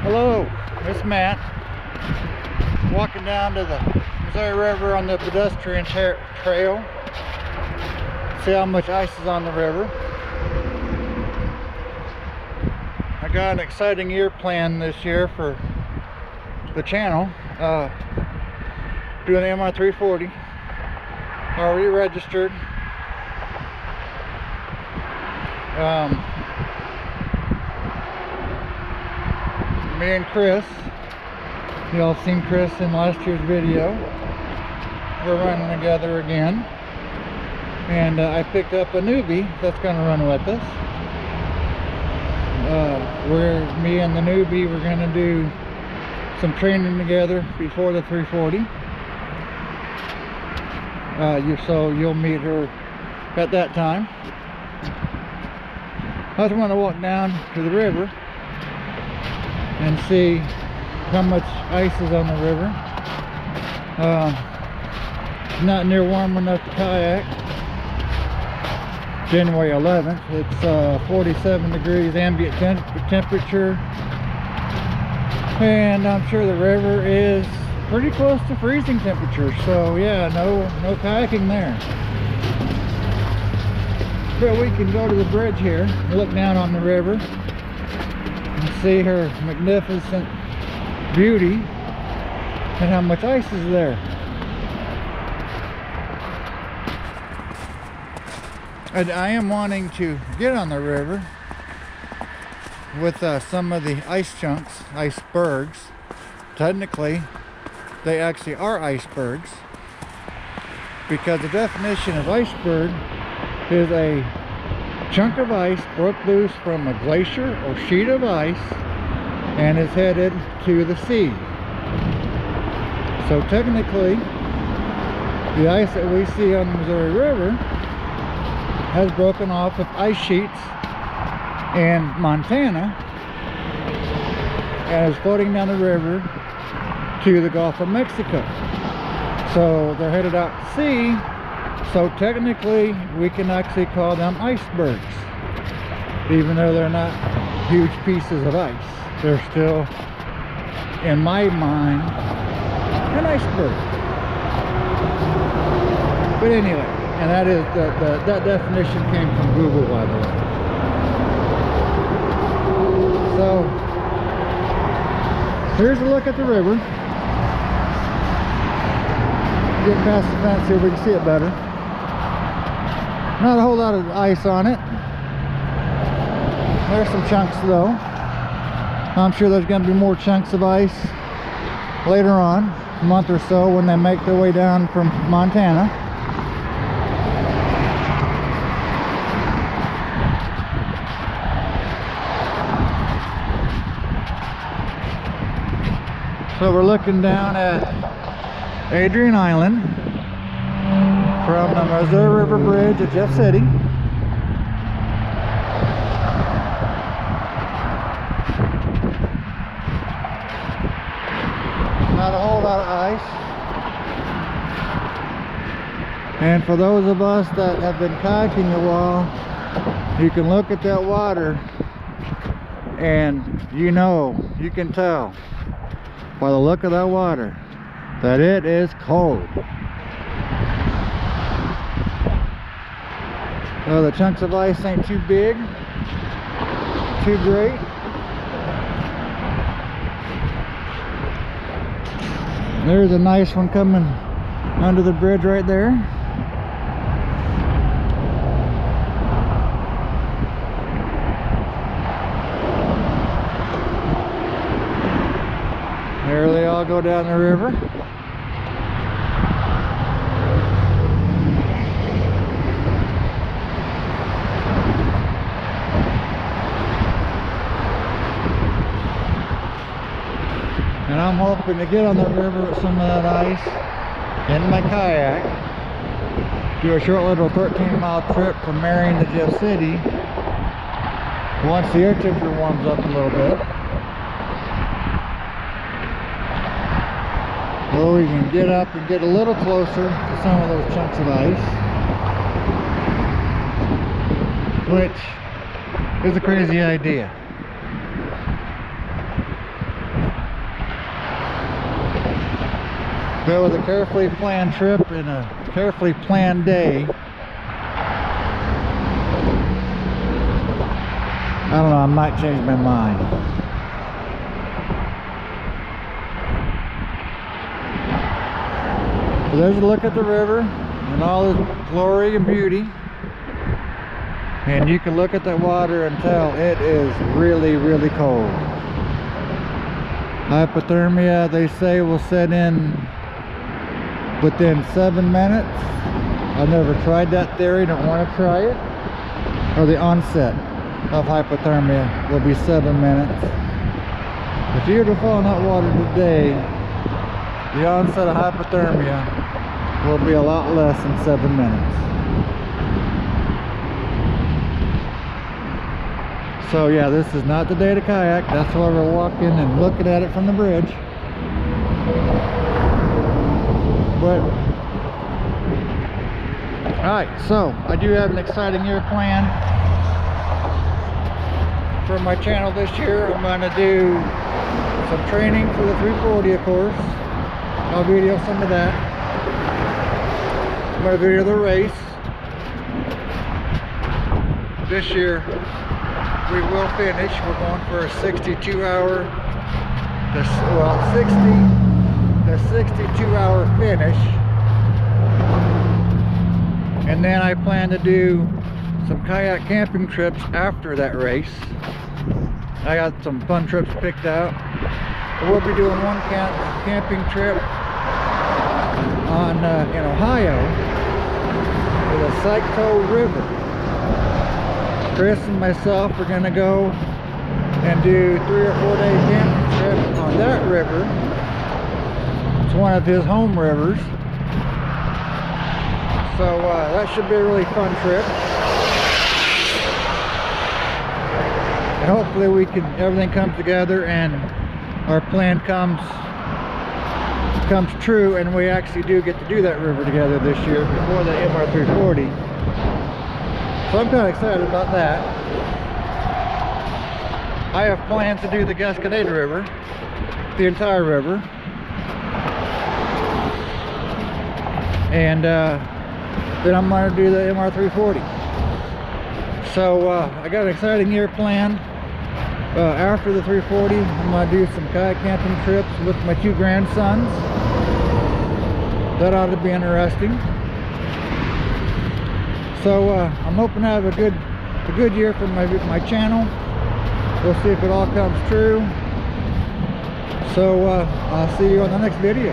Hello, it's Matt. Walking down to the Missouri River on the pedestrian trail. See how much ice is on the river. I got an exciting year planned this year for the channel. Doing the MR340. Already registered. Me and Chris, y'all seen Chris in last year's video. We're running together again, and I picked up a newbie that's going to run with us. Me and the newbie, we're going to do some training together before the 340. So you'll meet her at that time. I just want to walk down to the river and see how much ice is on the river. Not near warm enough to kayak. January 11th. It's 47 degrees ambient temperature, and I'm sure the river is pretty close to freezing temperature. So yeah, no kayaking there. But we can go to the bridge here and look down on the river and see her magnificent beauty and how much ice is there. And I am wanting to get on the river with some of the ice chunks, icebergs. Technically, they actually are icebergs, because the definition of iceberg is a chunk of ice broke loose from a glacier or sheet of ice and is headed to the sea. So technically, the ice that we see on the Missouri River has broken off of ice sheets in Montana and is floating down the river to the Gulf of Mexico. So they're headed out to sea. So technically, we can actually call them icebergs, even though they're not huge pieces of ice. They're still, in my mind, an iceberg. But anyway, and that is that definition came from Google, by the way. So here's a look at the river. Get past the fence here, we can see it better. Not a whole lot of ice on it. There's some chunks though. I'm sure there's going to be more chunks of ice later on, a month or so, when they make their way down from Montana. So we're looking down at Adrian Island from the Missouri River Bridge at Jeff City. Not a whole lot of ice. And for those of us that have been kayaking a while, you can look at that water and you can tell by the look of that water that it is cold. So the chunks of ice ain't too big, too great. There's a nice one coming under the bridge right there. There they all go down the river. And I'm hoping to get on the river with some of that ice in my kayak. Do a short little 13-mile trip from Marion to Jeff City once the air temperature warms up a little bit. Well, we can get up and get a little closer to some of those chunks of ice, which is a crazy idea. But with a carefully planned trip and a carefully planned day, I don't know, I might change my mind. So there's a look at the river and all its glory and beauty. And you can look at that water and tell it is really, really cold. Hypothermia, they say, will set in within 7 minutes. I've never tried that theory, don't want to try it. Or the onset of hypothermia will be 7 minutes. If you were to fall in that water today, the onset of hypothermia will be a lot less than 7 minutes. So yeah, this is not the day to kayak. That's why we're walking and looking at it from the bridge. But alright, so I do have an exciting year planned for my channel this year. I'm going to do some training for the 340, of course. I'll video some of that. I'm going to video the race. This year we will finish. We're going for a 62-hour, well, 62-hour finish. And then I plan to do some kayak camping trips after that race. I got some fun trips picked out. We'll be doing one camping trip on in Ohio to the Saco River. Chris and myself are going to go and do 3 or 4 day camping trip on that river. It's one of his home rivers. So that should be a really fun trip. And hopefully everything comes together and our plan comes true, and we actually do get to do that river together this year before the MR340. So I'm kind of excited about that. I have plans to do the Gasconade River, the entire river. And then I'm going to do the MR340. So I got an exciting year planned. After the 340, I'm going to do some kayak camping trips with my 2 grandsons. That ought to be interesting. So I'm hoping to have a good year for my channel. We'll see if it all comes true. So I'll see you on the next video.